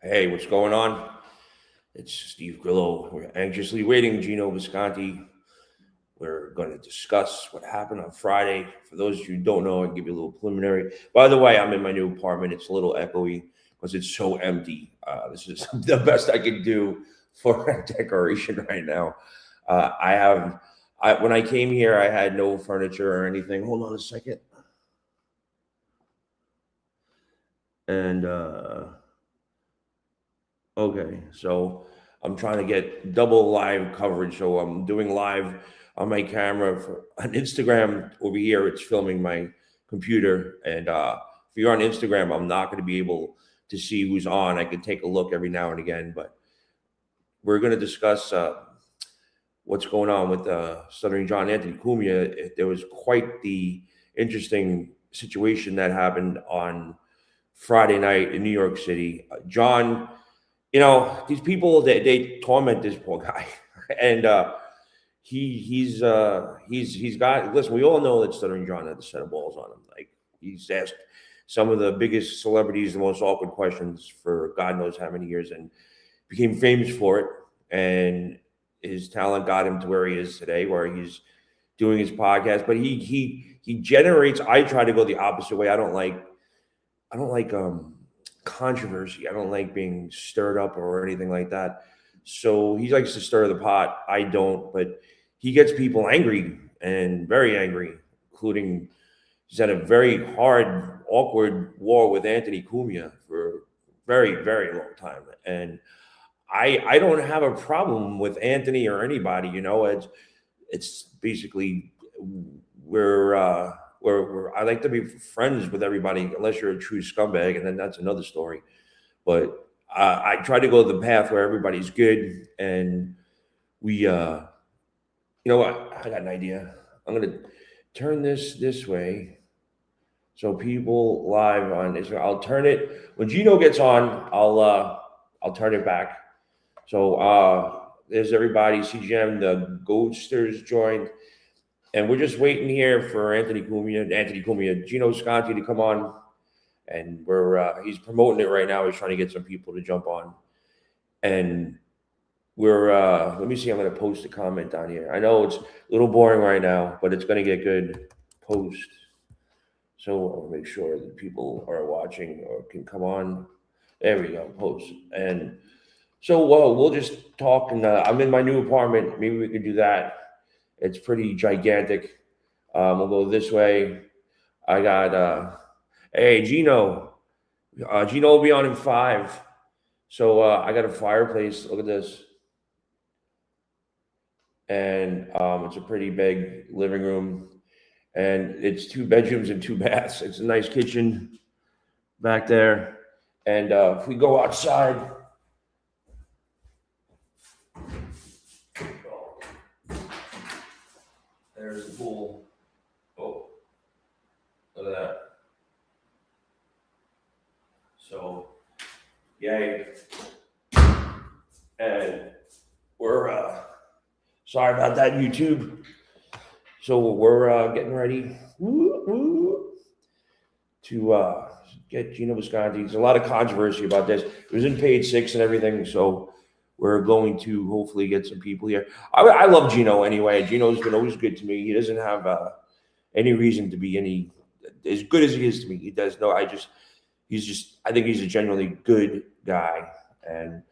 Hey, what's going on? It's Steve Grillo. We're anxiously waiting, Geno Bisconte. We're going to discuss what happened on Friday. For those of you who don't know, I'll give you a little preliminary. By the way, I'm in my new apartment. It's a little echoey because it's so empty. This is the best I can do for decoration right now. When I came here, I had no furniture or anything. Hold on a second. And Okay, so I'm trying to get double live coverage. So I'm doing live on my camera for on Instagram over here. It's filming my computer, and if you're on Instagram, I'm not going to be able to see who's on. I can take a look every now and again, but we're going to discuss what's going on with Stuttering John Anthony Cumia. There was quite the interesting situation that happened on Friday night in New York City. John, these people they torment this poor guy, and he's got. Listen, we all know that Stuttering John had a set of balls on him. Like, he's asked some of the biggest celebrities the most awkward questions for God knows how many years, and became famous for it. And his talent got him to where he is today, where he's doing his podcast. But he generates. I try to go the opposite way. I don't like controversy. I don't like being stirred up or anything like that. So he likes to stir the pot. I don't, but he gets people angry and very angry, including he's had a very hard, awkward war with Anthony Cumia for a very, very long time. And I don't have a problem with Anthony or anybody. It's basically I like to be friends with everybody unless you're a true scumbag, and then that's another story. But I try to go the path where everybody's good, and we, you know what? I got an idea. I'm gonna turn this way so people live on Instagram. I'll turn it when Gino gets on. I'll turn it back. So there's everybody. CGM, the Ghosters joined. And we're just waiting here for Anthony Cumia, Gino Bisconte to come on, and he's promoting it right now. He's trying to get some people to jump on, and let me see. I'm going to post a comment down here. I know it's a little boring right now, but it's going to get good. Post. So I'll make sure that people are watching or can come on. There we go. Post. And so we'll just talk. And I'm in my new apartment. Maybe we could do that. It's pretty gigantic. We'll go this way. I got, hey, Gino. Gino will be on in 5. So I got a fireplace. Look at this. And it's a pretty big living room. And it's 2 bedrooms and 2 baths. It's a nice kitchen back there. And if we go outside, there's the pool. Oh, look at that. So, yay. And we're, sorry about that, YouTube. So we're getting ready to get Geno Bisconte. There's a lot of controversy about this. It was in page 6 and everything, so we're going to hopefully get some people here. I love Geno anyway. Geno's been always good to me. He doesn't have any reason to be any as good as he is to me. He does no. I think he's a genuinely good guy. And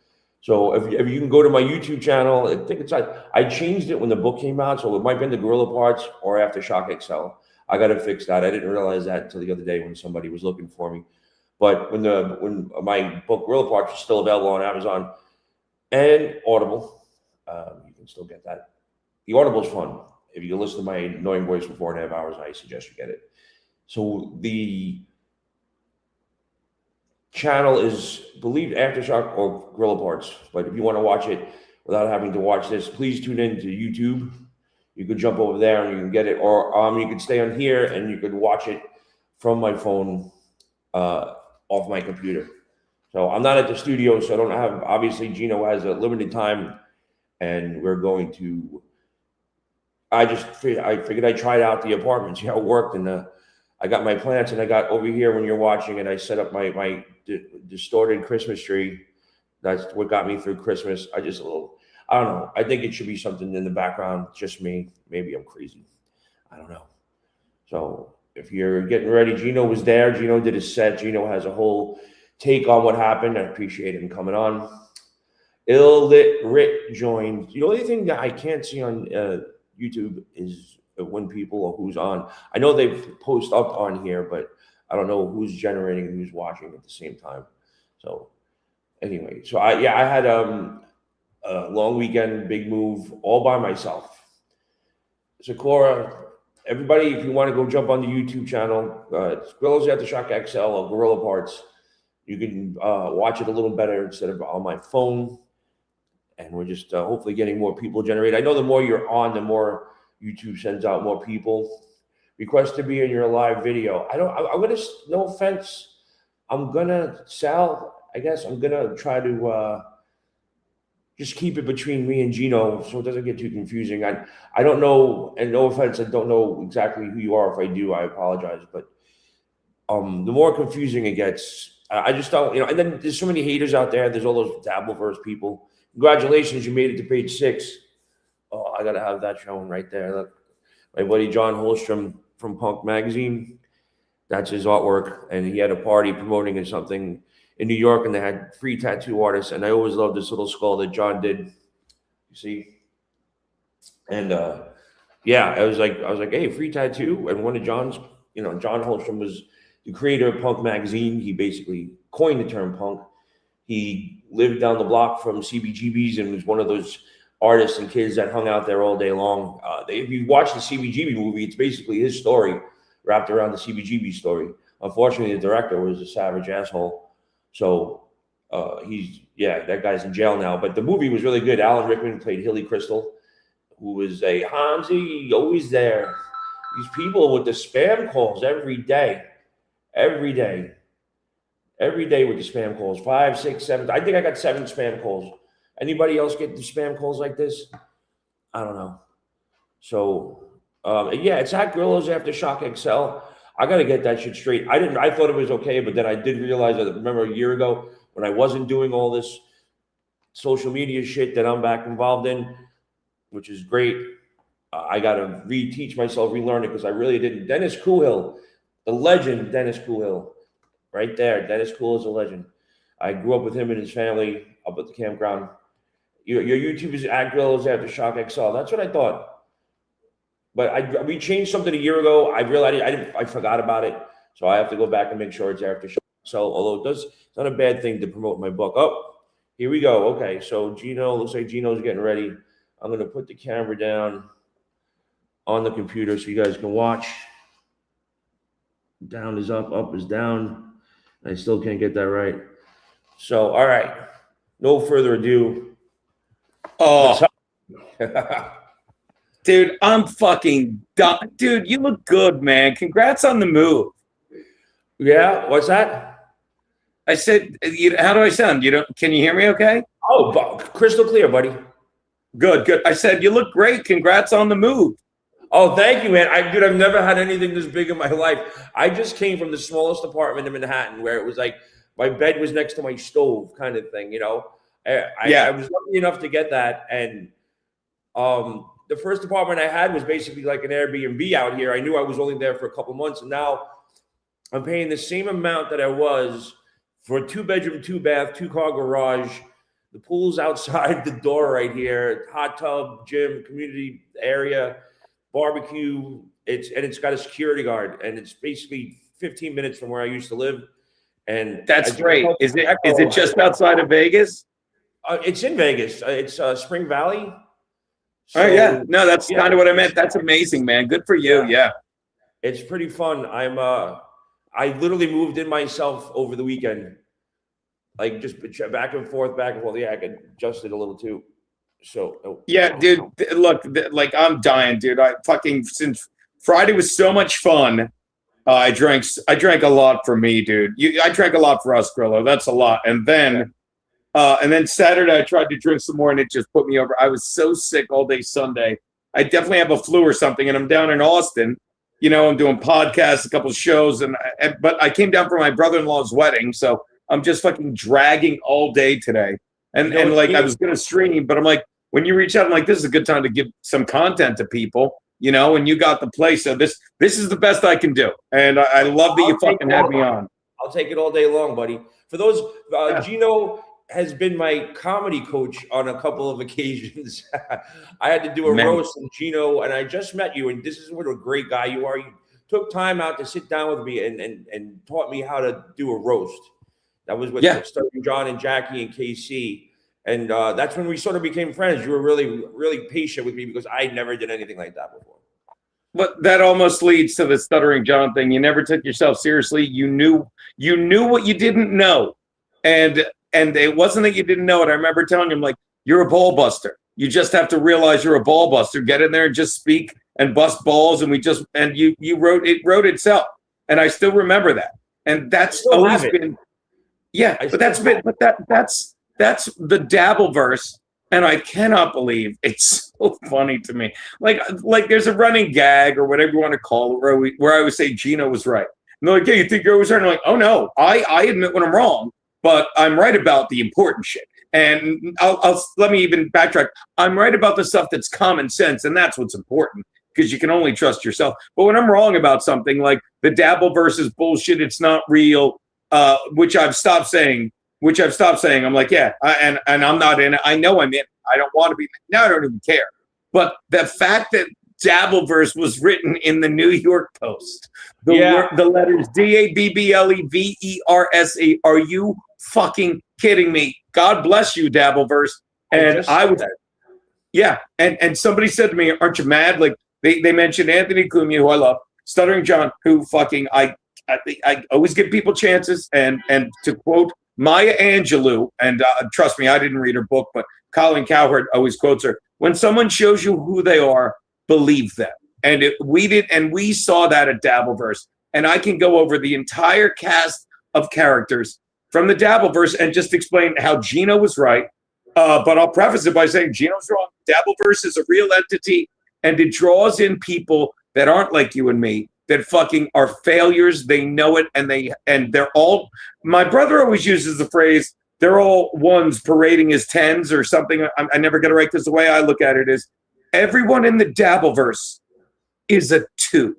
so if you can go to my YouTube channel, I think I changed it when the book came out, so it might be in the Gorilla Parts or Aftershock XL. I got to fix that. I didn't realize that until the other day when somebody was looking for me. But when my book Gorilla Parts is still available on Amazon and Audible, you can still get that. The Audible's fun. If you can listen to my annoying voice for 4.5 hours, I suggest you get it. So the channel is believed Aftershock or Gorilla Parts. But if you want to watch it without having to watch this, please tune in to YouTube. You can jump over there and you can get it, or you can stay on here and you could watch it from my phone off my computer. So I'm not at the studio, so I don't have. Obviously, Geno has a limited time, and we're going to. I figured I'd try out the apartment, see how it worked, and I got my plants, and I got over here when you're watching, and I set up my distorted Christmas tree. That's what got me through Christmas. I don't know. I think it should be something in the background. Just me. Maybe I'm crazy. I don't know. So if you're getting ready, Gino was there. Gino did his set. Gino has a whole take on what happened. I appreciate him coming on. Ill Lit Rit joined. The only thing that I can't see on YouTube is when people or who's on. I know they post up on here, but I don't know who's generating and who's watching at the same time. So anyway, so I had a long weekend, big move, all by myself. Sakura, everybody, if you want to go jump on the YouTube channel, it's Grillo's Aftershock XL or Gorilla Parts. You can watch it a little better instead of on my phone. And we're just hopefully getting more people generated. I know the more you're on, the more YouTube sends out more people. Request to be in your live video. I'm going to, no offense, I'm going to, Sal, I guess I'm going to try to just keep it between me and Gino so it doesn't get too confusing. I don't know, and no offense, I don't know exactly who you are. If I do, I apologize. But the more confusing it gets, I just don't, and then there's so many haters out there. There's all those dabbleverse people. Congratulations, you made it to page 6. Oh, I got to have that shown right there. Look, my buddy John Holstrom from Punk Magazine, that's his artwork. And he had a party promoting something in New York, and they had free tattoo artists. And I always loved this little skull that John did. You see? And I was like, hey, free tattoo. And one of John's, John Holstrom was the creator of Punk Magazine. He basically coined the term punk. He lived down the block from CBGB's and was one of those artists and kids that hung out there all day long. If you watch the CBGB movie, it's basically his story wrapped around the CBGB story. Unfortunately, the director was a savage asshole. So that guy's in jail now. But the movie was really good. Alan Rickman played Hilly Crystal, who was a Hansi, always there. These people with the spam calls every day with the spam calls, 5, 6, 7. I think I got 7 spam calls. Anybody else get the spam calls like this? I don't know. So, it's at Grillo's Aftershock XL. I got to get that shit straight. I thought it was okay, but then I did realize that, remember a year ago when I wasn't doing all this social media shit that I'm back involved in, which is great. I got to relearn it because I really didn't. Dennis Coolhill, the legend Dennis Coolhill. Right there. Dennis Cool is a legend. I grew up with him and his family up at the campground. Your YouTube is at Grillo's Aftershock XL. That's what I thought. But we changed something a year ago. I realized I forgot about it. So I have to go back and make sure it's Aftershock XL. Although it's not a bad thing to promote my book. Oh, here we go. Okay, so Gino, looks like Gino's getting ready. I'm going to put the camera down on the computer so you guys can watch. Down is up is down. I still can't get that right. So, all right. No further ado. Oh, dude, I'm fucking done. Dude, you look good, man. Congrats on the move. Yeah, what's that? I said, how do I sound? Can you hear me okay? Oh, crystal clear, buddy. Good. I said, you look great. Congrats on the move. Oh, thank you, man. I've never had anything this big in my life. I just came from the smallest apartment in Manhattan where it was like my bed was next to my stove kind of thing, I was lucky enough to get that. And the first apartment I had was basically like an Airbnb out here. I knew I was only there for a couple months. And now I'm paying the same amount that I was for a 2-bedroom, 2-bath, 2-car garage. The pool's outside the door right here. Hot tub, gym, community area. Barbecue, it's got a security guard, and it's basically 15 minutes from where I used to live. And that's great. Is it just outside of Vegas? It's in Vegas. It's Spring Valley. So, yeah. No, that's kind of what I meant. That's amazing, man. Good for you. Yeah. It's pretty fun. I literally moved in myself over the weekend. Like just back and forth. Yeah, I could adjust it a little too. So dude, look, like I'm dying, dude. Since Friday was so much fun. I drank a lot for me, dude. I drank a lot for us, Grillo. That's a lot. And then Saturday I tried to drink some more and it just put me over. I was so sick all day Sunday. I definitely have a flu or something, and I'm down in Austin. I'm doing podcasts, a couple of shows, but I came down for my brother-in-law's wedding, so I'm just fucking dragging all day today. And You know, and like I me- was gonna stream, but I'm like, when you reach out, I'm like, this is a good time to give some content to people, you know, and you got the place. So this is the best I can do. And I love that you I'll take fucking it had all- me on. I'll take it all day long, buddy. For those, Yeah. Gino has been my comedy coach on a couple of occasions. I had to do a Man. roast of Gino, and I just met you, and this is what a great guy you are. You took time out to sit down with me and taught me how to do a roast. That was with Yeah. Stuttering John and Jackie and KC. And that's when we sort of became friends. You were really, really patient with me because I never did anything like that before. But that almost leads to the Stuttering John thing. You never took yourself seriously. You knew what you didn't know. And it wasn't that you didn't know it. I remember telling him, like, you're a ball buster. You just have to realize you're a ball buster. Get in there and just speak and bust balls. And you wrote itself. And I still remember that. And that's always been, yeah, but that's the dabbleverse. And I cannot believe it's so funny to me. Like there's a running gag or whatever you want to call it where I would say Gino was right. And they're like, yeah, you think you're always right? And I'm like, oh no, I admit when I'm wrong, but I'm right about the important shit. And I'll let me even backtrack. I'm right about the stuff that's common sense, and that's what's important because you can only trust yourself. But when I'm wrong about something like the dabbleverse is bullshit, it's not real, which I've stopped saying. I'm like, yeah, and I'm not in it. I know I'm in it. I don't want to be. Now I don't even care. But the fact that dabbleverse was written in the New York Post, the letters DABBLEVERSE. Are you fucking kidding me? God bless you, dabbleverse. And I was, yeah. And somebody said to me, aren't you mad? Like they mentioned Anthony Cumia, who I love, Stuttering John, who fucking I always give people chances. And to quote Maya Angelou, and trust me, I didn't read her book, but Colin Cowherd always quotes her. When someone shows you who they are, believe them. And we saw that at Dabbleverse. And I can go over the entire cast of characters from the Dabbleverse and just explain how Gino was right. But I'll preface it by saying Gino's wrong. Dabbleverse is a real entity, and it draws in people that aren't like you and me, that fucking are failures. They know it, and they're all. My brother always uses the phrase, they're all ones parading as tens or something. I never get it right because the way I look at it is everyone in the Dabbleverse is a two.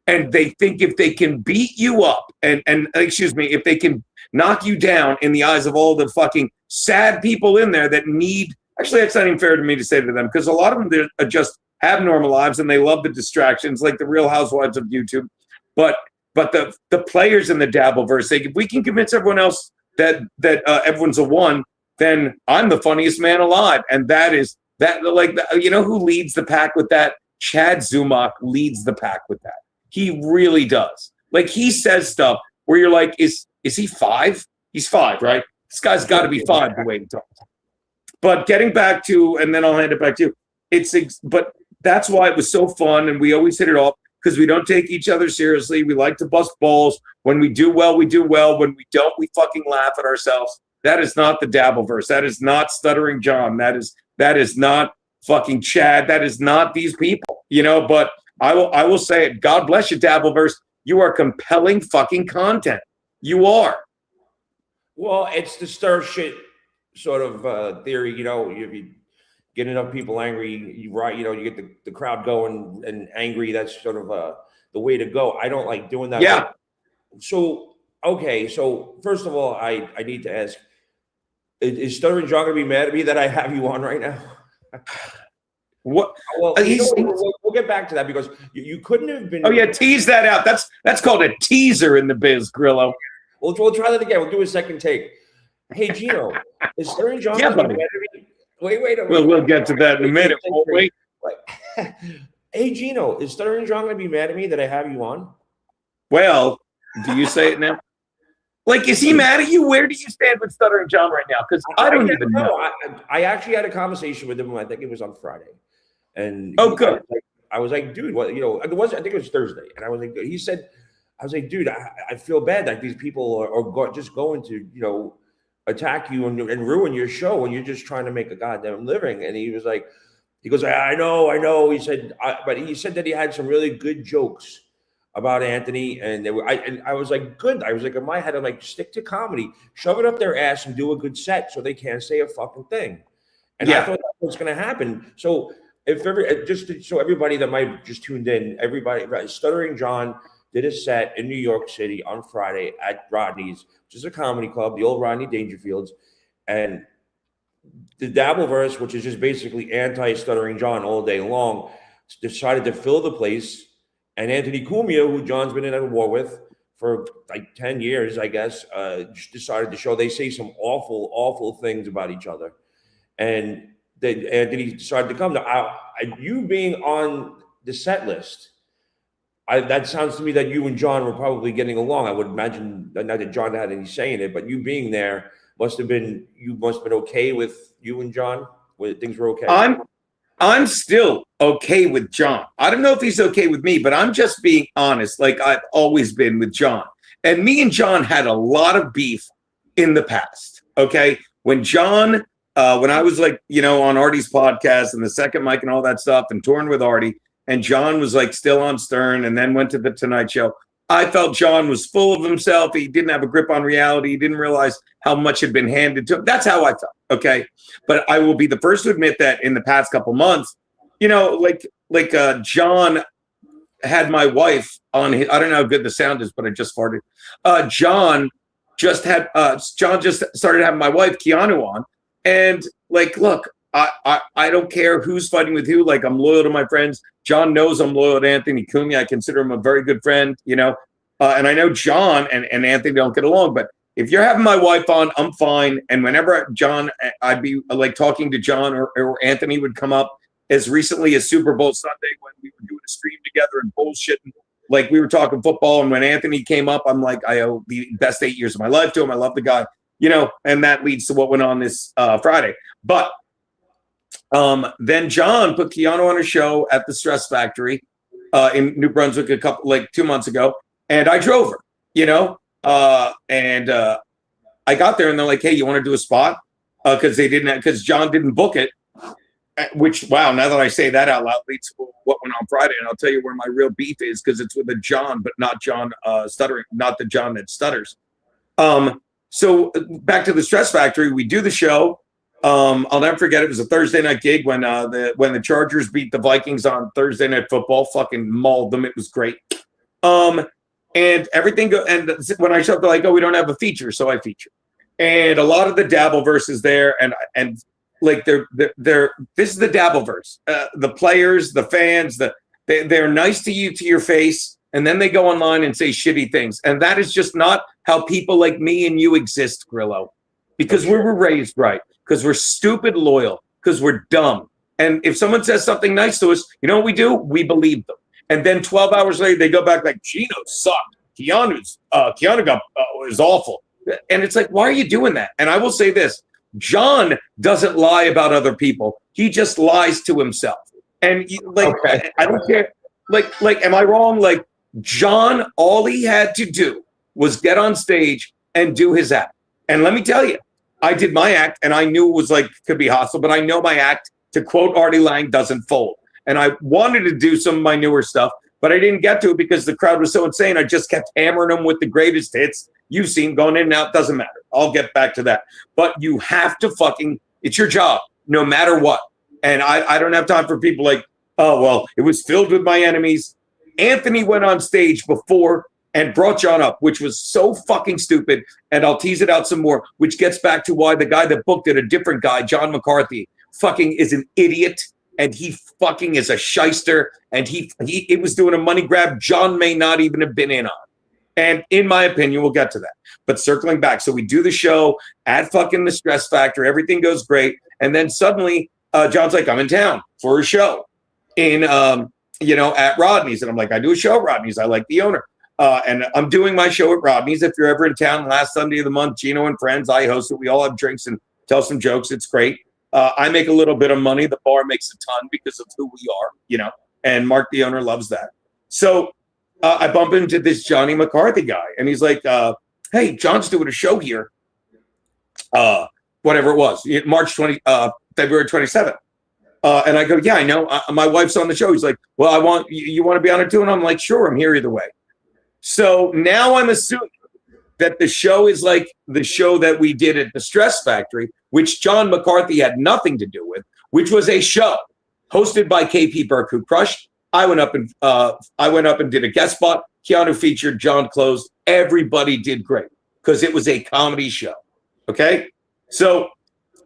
And they think if they can beat you up and if they can knock you down in the eyes of all the fucking sad people in there that need, actually, that's not even fair to me to say to them because a lot of them just have normal lives and they love the distractions like the Real Housewives of YouTube. But the players in the Dabbleverse, if we can convince everyone else that everyone's a one, then I'm the funniest man alive. And that is that, like, you know who leads the pack with that? Chad Zumach leads the pack with that. He really does. Like, he says stuff where you're like, is he 5? He's 5, right? This guy's got to be 5 the way he talks. But getting back to, and then I'll hand it back to you. But that's why it was so fun, and we always hit it off because we don't take each other seriously. We like to bust balls. When we do well, we do well. When we don't, we fucking laugh at ourselves. That is not the Dabbleverse. That is not Stuttering John. That is not fucking Chad. That is not these people, you know. But I will say it. God bless you, Dabbleverse. You are compelling fucking content. You are. Well, it's the stir shit sort of theory, you know. If you get enough people angry, you get the crowd going and angry. That's sort of the way to go. I don't like doing that. Yeah. So, okay. So first of all, I need to ask, is Stuttering John going to be mad at me that I have you on right now? What? Well, we'll get back to that because you couldn't have been. Oh yeah, tease that out. That's called a teaser in the biz, Grillo. We'll try that again. We'll do a second take. Hey, Gino, is Stuttering John Yeah, going to buddy. be mad at me? Wait. We'll get to that in a minute, won't we? Hey, Gino, is Stuttering John going to be mad at me that I have you on? Well, do you say it now? Like, is he mad at you? Where do you stand with Stuttering John right now? Because I don't even know. I actually had a conversation with him. I think it was on Friday. And good. I was like, dude, what, I think it was Thursday. And I was like, I was like, dude, I feel bad that these people are just going to, attack you and ruin your show when you're just trying to make a goddamn living. And he goes, I know. He said, but he said that he had some really good jokes about Anthony, and I was like, good. I was like, in my head, I'm like, stick to comedy, shove it up their ass, and do a good set, so they can't say a fucking thing. And I thought that was going to happen. So so everybody that might just tuned in, Stuttering John did a set in New York City on Friday at Rodney's, which is a comedy club, the old Rodney Dangerfields, and the Dabbleverse, which is just basically anti-Stuttering John all day long, decided to fill the place. And Anthony Cumia, who John's been in a war with for like 10 years, I guess, just decided to show. They say some awful, awful things about each other. And Anthony decided to come. Now, you being on the set list, that sounds to me that you and John were probably getting along. I would imagine, not that John had any say in it, but you being there must have been okay with you and John, where things were okay. I'm still okay with John. I don't know if he's okay with me, but I'm just being honest, like I've always been with John. And me and John had a lot of beef in the past. Okay, when John, when I was like, on Artie's podcast and the Second Mic and all that stuff, and touring with Artie. And John was like still on Stern and then went to the Tonight Show. I felt John was full of himself. He didn't have a grip on reality. He didn't realize how much had been handed to him. That's how I felt. Okay. But I will be the first to admit that in the past couple months, John had my wife on his, I don't know how good the sound is, but I just farted. John just started having my wife, Keanu, on. And look, I don't care who's fighting with who. Like, I'm loyal to my friends. John knows I'm loyal to Anthony Cumia. I consider him a very good friend, and I know John and Anthony don't get along, but if you're having my wife on, I'm fine. And whenever I'd be like talking to John or Anthony would come up as recently as Super Bowl Sunday when we were doing a stream together and bullshitting. Like, we were talking football, and when Anthony came up, I'm like, I owe the best 8 years of my life to him. I love the guy, and that leads to what went on this Friday. But then John put Keanu on a show at the Stress Factory in New Brunswick 2 months ago, and I drove her, and I got there and they're like, hey, you want to do a spot? Because John didn't book it, which, wow, now that I say that out loud leads to what went on Friday. And I'll tell you where my real beef is, because it's with a John, but not John Stuttering, not the John that stutters. So back to the Stress Factory, we do the show. I'll never forget, it was a Thursday night gig when the Chargers beat the Vikings on Thursday Night Football, fucking mauled them. It was great. And everything and when I showed up, they're like, oh, we don't have a feature, so I feature. And a lot of the Dabbleverse is there, and like this is the Dabbleverse. The players, the fans, they're nice to you to your face, and then they go online and say shitty things. And that is just not how people like me and you exist, Grillo. Because we were raised right. Because we're stupid loyal, because we're dumb. And if someone says something nice to us, you know what we do? We believe them. And then 12 hours later, they go back like, Gino sucked. Keanu was awful. And it's like, why are you doing that? And I will say this, John doesn't lie about other people. He just lies to himself. And okay. I don't care. Like, am I wrong? Like, John, all he had to do was get on stage and do his act. And let me tell you, I did my act, and I knew it was could be hostile, but I know my act, to quote Artie Lang, doesn't fold. And I wanted to do some of my newer stuff, but I didn't get to it because the crowd was so insane. I just kept hammering them with the greatest hits you've seen going in and out. Doesn't matter. I'll get back to that. But you have to it's your job, no matter what. And I don't have time for people like, oh, well, it was filled with my enemies. Anthony went on stage before and brought John up, which was so fucking stupid. And I'll tease it out some more, which gets back to why the guy that booked it, a different guy, John McCarthy, fucking is an idiot. And he fucking is a shyster. And it was doing a money grab John may not even have been in on. And in my opinion, we'll get to that. But circling back, so we do the show at fucking the Stress Factor. Everything goes great. And then suddenly John's like, I'm in town for a show at Rodney's. And I'm like, I do a show at Rodney's. I like the owner. And I'm doing my show at Rodney's. If you're ever in town, last Sunday of the month, Gino and friends, I host it. We all have drinks and tell some jokes. It's great. I make a little bit of money. The bar makes a ton because of who we are, and Mark, the owner, loves that. So I bump into this Johnny McCarthy guy, and he's like, hey, John's doing a show here. Whatever it was, February 27th. And I go, yeah, I know. My wife's on the show. He's like, well, you want to be on it too? And I'm like, sure, I'm here either way. So now I'm assuming that the show is like the show that we did at the Stress Factory, which John McCarthy had nothing to do with, which was a show hosted by KP Burke, who crushed. I went up and did a guest spot. Keanu featured, John closed. Everybody did great because it was a comedy show. Okay, so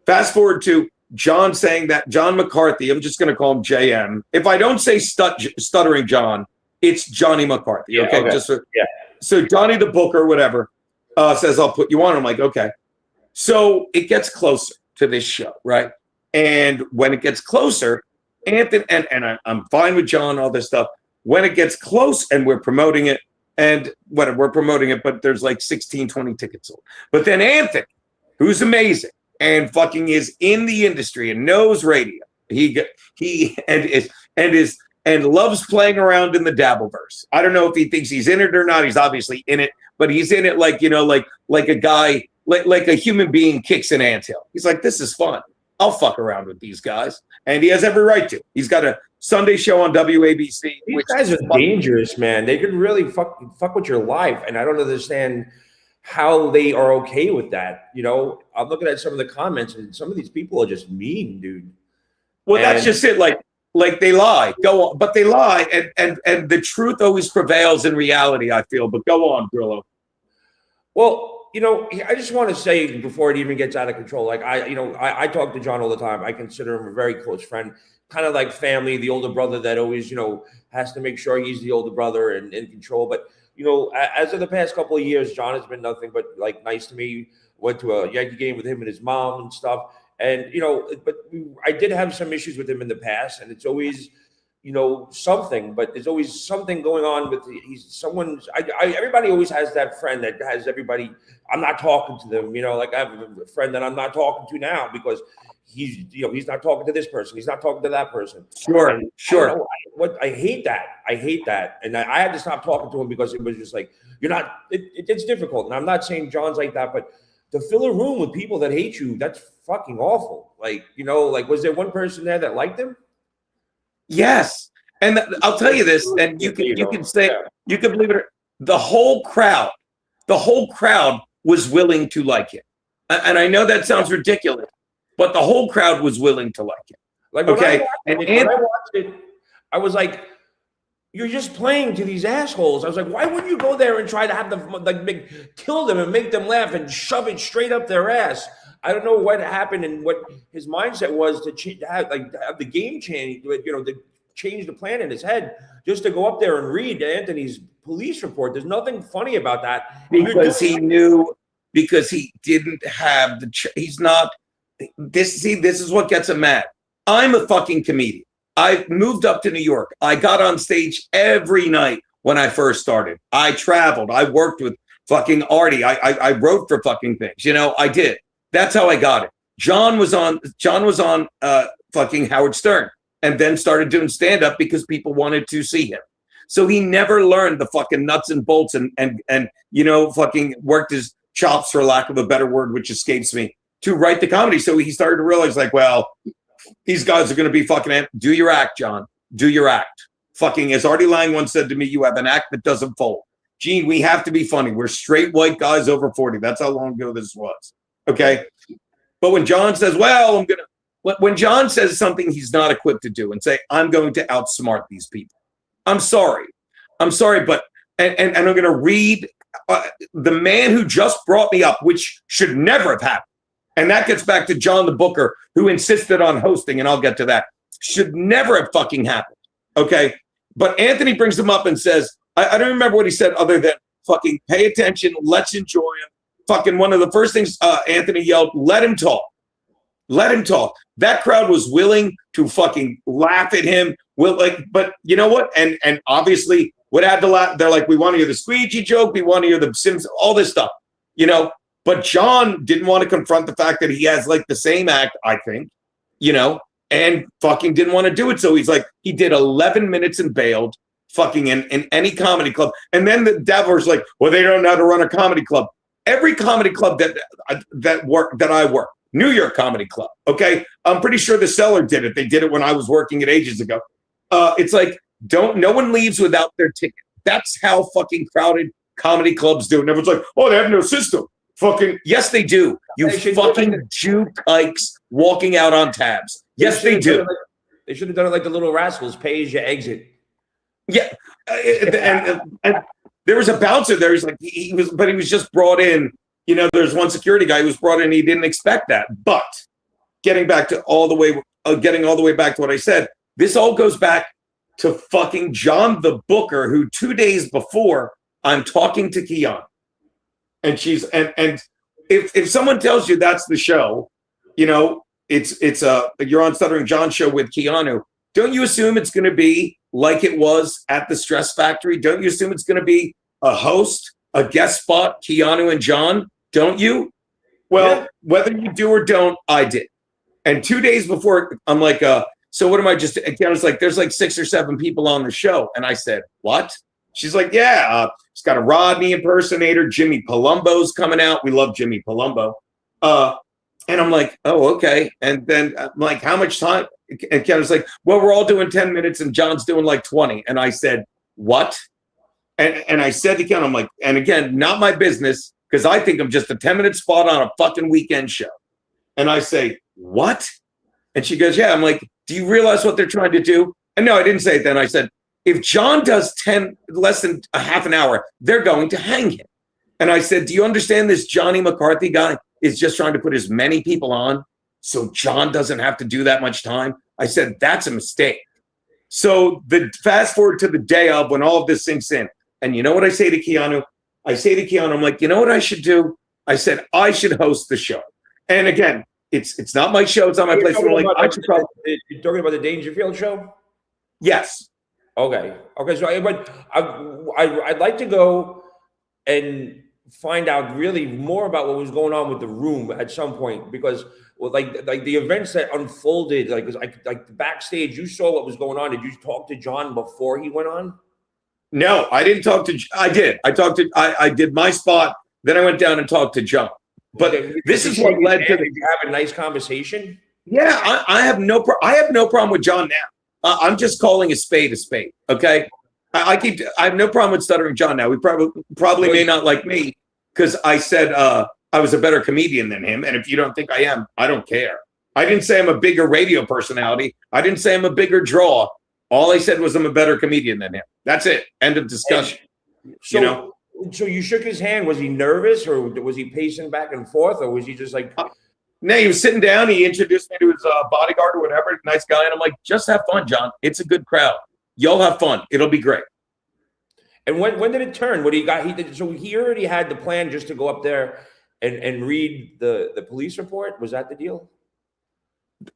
fast forward to John saying that John McCarthy. I'm just going to call him JM. If I don't say Stuttering John, it's Johnny McCarthy. Okay, okay. Just so Johnny the Booker, whatever, says I'll put you on. I'm like, okay. So it gets closer to this show, right? And when it gets closer, Anthony and I'm fine with John, all this stuff. When it gets close and we're promoting it, and whatever, we're promoting it, but there's like 16, 20 tickets sold. But then Anthony, who's amazing and fucking is in the industry and knows radio, he loves playing around in the dabbleverse. I don't know if he thinks he's in it or not. He's obviously in it, but he's in it like, you know, like a guy, like a human being kicks an anthill. He's like, this is fun. I'll fuck around with these guys. And he has every right to. He's got a Sunday show on WABC. These guys are dangerous, man. They could really fuck with your life. And I don't understand how they are okay with that. You know, I'm looking at some of the comments and some of these people are just mean, dude. Well, that's just it. Like they lie. Go on. But they lie. And the truth always prevails in reality, I feel. But go on, Grillo. Well, you know, I just want to say before it even gets out of control, like I talk to John all the time. I consider him a very close friend, kind of like family, the older brother that always, you know, has to make sure he's the older brother and in control. But, you know, as of the past couple of years, John has been nothing but like nice to me. Went to a Yankee game with him and his mom and stuff. And, you know, but I did have some issues with him in the past, and it's always, you know, something, but there's always something going on with everybody always has that friend that has everybody. I'm not talking to them, you know, like I have a friend that I'm not talking to now because he's not talking to this person. He's not talking to that person. Sure. And Sure. I hate that. I hate that. And I had to stop talking to him because it was just like, it's difficult. And I'm not saying John's like that, but to fill a room with people that hate you, that's fucking awful. Like, you know, like, was there one person there that liked him? Yes. And I'll tell you this, and you can say, you can believe it. The whole crowd was willing to like it. And I know that sounds ridiculous, but the whole crowd was willing to like it. Like, okay. When I watched it, I was like, you're just playing to these assholes. I was like, why wouldn't you go there and try to have them kill them and make them laugh and shove it straight up their ass? I don't know what happened and what his mindset was to have the game change, you know, to change the plan in his head just to go up there and read Anthony's police report. There's nothing funny about that. Because he knew, because he didn't have he's not, this is what gets him mad. I'm a fucking comedian. I moved up to New York. I got on stage every night when I first started. I traveled. I worked with fucking Artie. I wrote for fucking things. You know, I did. That's how I got it. John was on fucking Howard Stern and then started doing stand-up because people wanted to see him. So he never learned the fucking nuts and bolts and you know, fucking worked his chops, for lack of a better word, which escapes me, to write the comedy. So he started to realize, like, well, these guys are going to be fucking, do your act, John. Do your act. Fucking, as Artie Lang once said to me, you have an act that doesn't fold. Gene, we have to be funny. We're straight white guys over 40. That's how long ago this was. Okay. But when John says, well, when John says something he's not equipped to do and say, I'm going to outsmart these people. I'm sorry, but, and I'm going to read the man who just brought me up, which should never have happened. And that gets back to John the Booker, who insisted on hosting, and I'll get to that. Should never have fucking happened. Okay. But Anthony brings him up and says, I don't remember what he said other than fucking pay attention. Let's enjoy him. Fucking one of the first things Anthony yelled, let him talk. Let him talk. That crowd was willing to fucking laugh at him. But you know what? And obviously what had to laugh, they're like, we want to hear the squeegee joke. We want to hear the Sims, all this stuff, you know? But John didn't want to confront the fact that he has like the same act, I think, you know, and fucking didn't want to do it. So he's like, he did 11 minutes and bailed fucking in any comedy club. And then the Dabbleverse like, well, they don't know how to run a comedy club. Every comedy club that I work, New York Comedy Club. Okay. I'm pretty sure the Cellar did it. They did it when I was working it ages ago. It's like, no one leaves without their ticket. That's how fucking crowded comedy clubs do. And everyone's like, oh, they have no system. Fucking, yes, they do. You fucking Jew kikes walking out on tabs. Yes, they do. They should have done it like the Little Rascals, pay as you exit. Yeah. And there was a bouncer there. He's like, he was just brought in. You know, there's one security guy who was brought in. He didn't expect that. But getting all the way back to what I said, this all goes back to fucking John the Booker, who 2 days before I'm talking to Keanu. And she's and if someone tells you that's the show, you know, it's you're on Stuttering John show with Keanu. Don't you assume it's going to be like it was at the Stress Factory? Don't you assume it's going to be a host, a guest spot, Keanu and John? Don't you? Well, yeah. Whether you do or don't, I did. And 2 days before, I'm like, so what am I just? Keanu's like, there's like 6 or 7 people on the show, and I said, what? She's like, yeah, it's got a Rodney impersonator. Jimmy Palumbo's coming out. We love Jimmy Palumbo. And I'm like, oh, okay. And then I'm like, how much time? And Keanu's like, well, we're all doing 10 minutes and John's doing like 20. And I said, what? And I said to Keanu, I'm like, and again, not my business, because I think I'm just a 10-minute spot on a fucking weekend show. And I say, what? And she goes, yeah. I'm like, do you realize what they're trying to do? And no, I didn't say it then. I said, if John does less than a half an hour, they're going to hang him. And I said, do you understand this Johnny McCarthy guy is just trying to put as many people on so John doesn't have to do that much time? I said, that's a mistake. So the fast forward to the day of when all of this sinks in. And you know what I say to Keanu? I'm like, you know what I should do? I said, I should host the show. And again, it's not my show. It's not my place. You're talking about the Dangerfield show? Yes. Okay. So I'd like to go and find out really more about what was going on with the room at some point, because like the events that unfolded, like the backstage, you saw what was going on. Did you talk to John before he went on? No, I didn't talk to. I did. I did my spot. Then I went down and talked to John. But this is what led to. Did you have a nice conversation? Yeah, I have no problem with John now. I'm just calling a spade a spade. Okay, I have no problem with Stuttering John now. We probably may not like me because I said I was a better comedian than him. And if you don't think I am, I don't care. I didn't say I'm a bigger radio personality. I didn't say I'm a bigger draw. All I said was I'm a better comedian than him. That's it. End of discussion. So, you know? So you shook his hand. Was he nervous, or was he pacing back and forth, or was he just like? No, he was sitting down. He introduced me to his bodyguard or whatever. Nice guy. And I'm like, just have fun, John. It's a good crowd. Y'all have fun. It'll be great. And when did it turn? What he got? So he already had the plan just to go up there and read the police report. Was that the deal?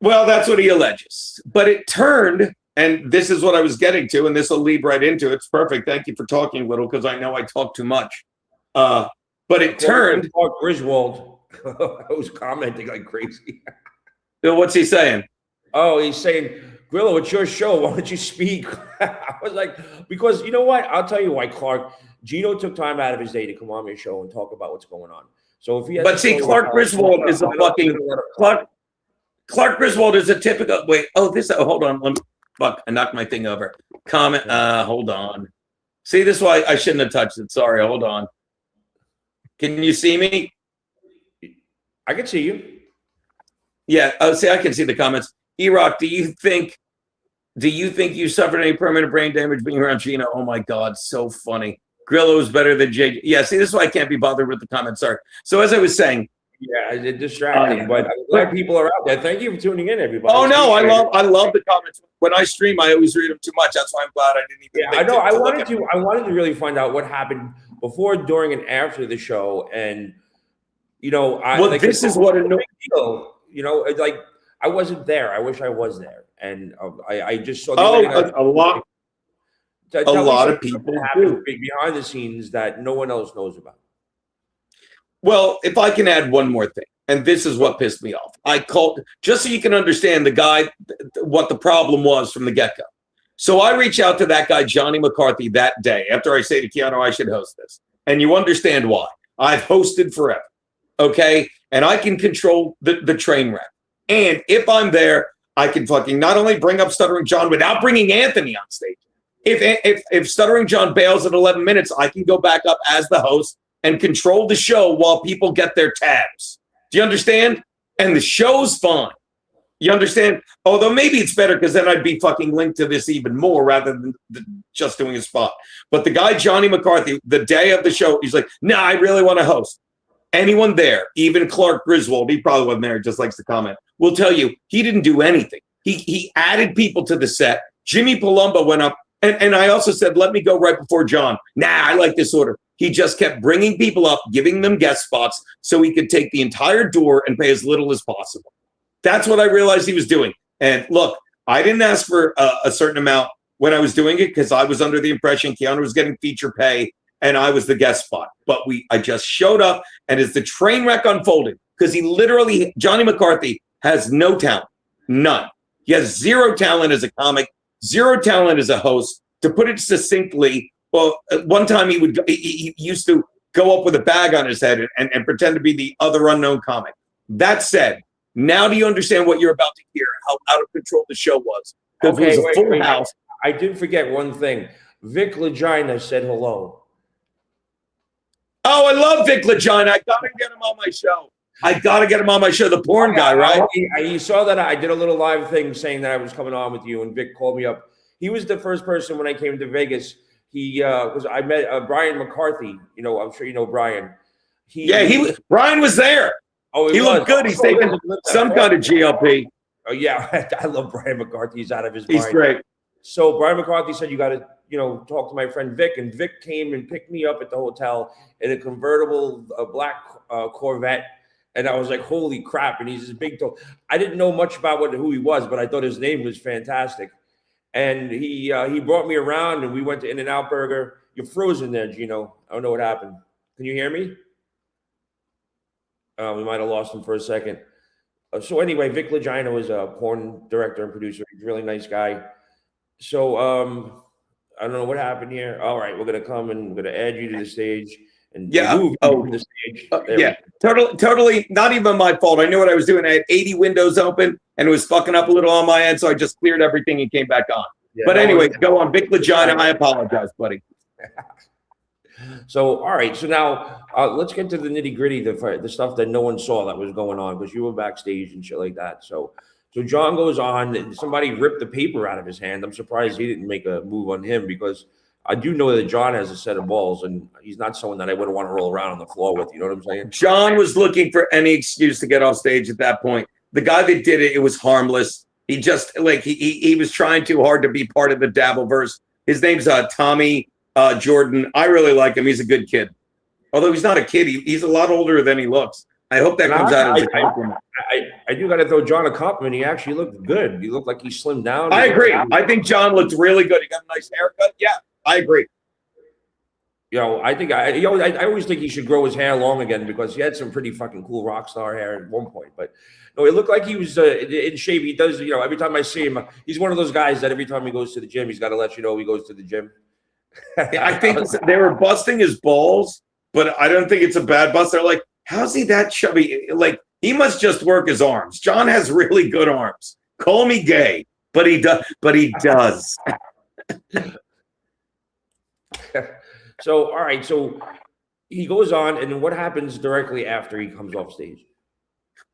Well, that's what he alleges. But it turned, and this is what I was getting to, and this will lead right into it. It's perfect. Thank you for talking, Little, because I know I talk too much. But it turned. Griswold. I was commenting like crazy. What's he saying? Oh, he's saying, Grillo, it's your show. Why don't you speak? I was like, because you know what? I'll tell you why, Clark. Gino took time out of his day to come on my show and talk about what's going on. So if he has, but see, Clark Griswold is a fucking Clark Griswold is a typical. Wait, hold on. Fuck, I knocked my thing over. Comment. Hold on. See, this is why I shouldn't have touched it. Sorry. Hold on. Can you see me? I can see you. Yeah. Oh, see, I can see the comments. E-Rock, do you think you suffered any permanent brain damage being around Gino? Oh my God, so funny. Grillo is better than JJ. Yeah, see, this is why I can't be bothered with the comments. Sorry. So as I was saying, yeah, it's distracting, but I'm glad people are out there. Thank you for tuning in, everybody. Oh no, I love the comments. When I stream, I always read them too much. That's why I'm glad I didn't even. Yeah, I know. I wanted to really find out what happened before, during, and after the show, and you know, this is what annoys me. You know, like I wasn't there. I wish I was there, and I just saw. A lot of people do behind the scenes that no one else knows about. Well, if I can add one more thing, and this is what pissed me off. I called, just so you can understand the guy, what the problem was from the get-go. So I reach out to that guy, Johnny McCarthy, that day after I say to Keanu, I should host this. And you understand why. I've hosted forever, okay? And I can control the train wreck. And if I'm there, I can fucking not only bring up Stuttering John without bringing Anthony on stage. if Stuttering John bails at 11 minutes, I can go back up as the host and control the show while people get their tabs. Do you understand? And the show's fine. You understand? Although maybe it's better because then I'd be fucking linked to this even more rather than just doing a spot. But the guy, Johnny McCarthy, the day of the show, he's like, nah, I really want to host. Anyone there, even Clark Griswold, he probably wasn't there, just likes to comment, will tell you he didn't do anything. He added people to the set. Jimmy Palumbo went up. And I also said, let me go right before John. Nah, I like this order. He just kept bringing people up, giving them guest spots so he could take the entire door and pay as little as possible. That's what I realized he was doing. And look, I didn't ask for a certain amount when I was doing it because I was under the impression Keanu was getting feature pay and I was the guest spot. But I just showed up, and as the train wreck unfolded, because Johnny McCarthy has no talent, none. He has zero talent as a comic, zero talent as a host. To put it succinctly, well, one time he used to go up with a bag on his head and pretend to be the other unknown comic. That said, now do you understand what you're about to hear, how out of control the show was? Because it was a full house. I did forget one thing. Vic Legina said hello. Oh, I love Vic Legina. I got to get him on my show. The porn guy, right? You saw that I did a little live thing saying that I was coming on with you, and Vic called me up. He was the first person when I came to Vegas. I met Brian McCarthy. You know, I'm sure you know Brian. Brian was there. Oh, he looked good. He's taking some kind of GLP. Oh yeah, I love Brian McCarthy. He's out of his mind. He's great. So Brian McCarthy said, you got to, talk to my friend Vic. And Vic came and picked me up at the hotel in a convertible black Corvette. And I was like, holy crap. And he's this big toe. I didn't know much about who he was, but I thought his name was fantastic. And he brought me around, and we went to In-N-Out Burger. You're frozen there, Gino. I don't know what happened. Can you hear me? We might have lost him for a second. So anyway, Vic Legina was a porn director and producer. He's a really nice guy. So I don't know what happened here. All right, we're gonna come and we're gonna add you to the stage and move you to the stage. Totally. Not even my fault. I knew what I was doing. I had 80 windows open and it was fucking up a little on my end, so I just cleared everything and came back on. Yeah, but anyway, go on, Vic Legina. I apologize, buddy. So all right, so now let's get to the nitty gritty, the stuff that no one saw that was going on because you were backstage and shit like that. So John goes on, and somebody ripped the paper out of his hand. I'm surprised he didn't make a move on him because I do know that John has a set of balls, and he's not someone that I wouldn't want to roll around on the floor with. You know what I'm saying? John was looking for any excuse to get off stage at that point. The guy that did it, it was harmless. He just he was trying too hard to be part of the dabbleverse. His name's Tommy Jordan. I really like him. He's a good kid. Although he's not a kid, he's a lot older than he looks. I hope that comes out as a compliment. I do got to throw John a compliment. He actually looked good. He looked like he slimmed down. I agree. I think John looked really good. He got a nice haircut. Yeah, I agree. I always think he should grow his hair long again because he had some pretty fucking cool rock star hair at one point. But no, it looked like he was in shape. He does, every time I see him, he's one of those guys that every time he goes to the gym, he's got to let you know he goes to the gym. I think they were busting his balls, but I don't think it's a bad bust. They're like, how's he that chubby? Like, he must just work his arms. John has really good arms. Call me gay, but he does. So, all right. So he goes on, and then what happens directly after he comes off stage?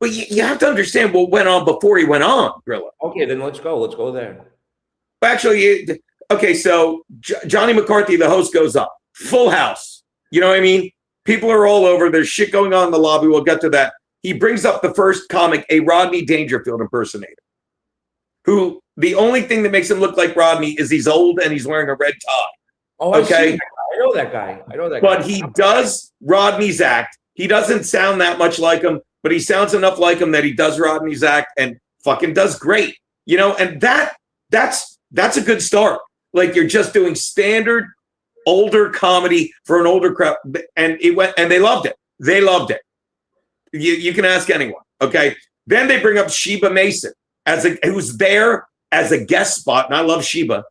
Well, you have to understand what went on before he went on, Grilla. Okay, then let's go. Let's go there. Actually, okay, so Johnny McCarthy, the host, goes up. Full house. You know what I mean? People are all over. There's shit going on in the lobby. We'll get to that. He brings up the first comic, a Rodney Dangerfield impersonator, who the only thing that makes him look like Rodney is he's old and he's wearing a red tie. Oh, okay. I know that guy. But he does Rodney's act. He doesn't sound that much like him, but he sounds enough like him that he does Rodney's act and fucking does great. And that's a good start. Like, you're just doing standard older comedy for an older crowd, and it went, and they loved it. They loved it. You can ask anyone. Okay. Then they bring up Sheba Mason who's there as a guest spot, and I love Sheba.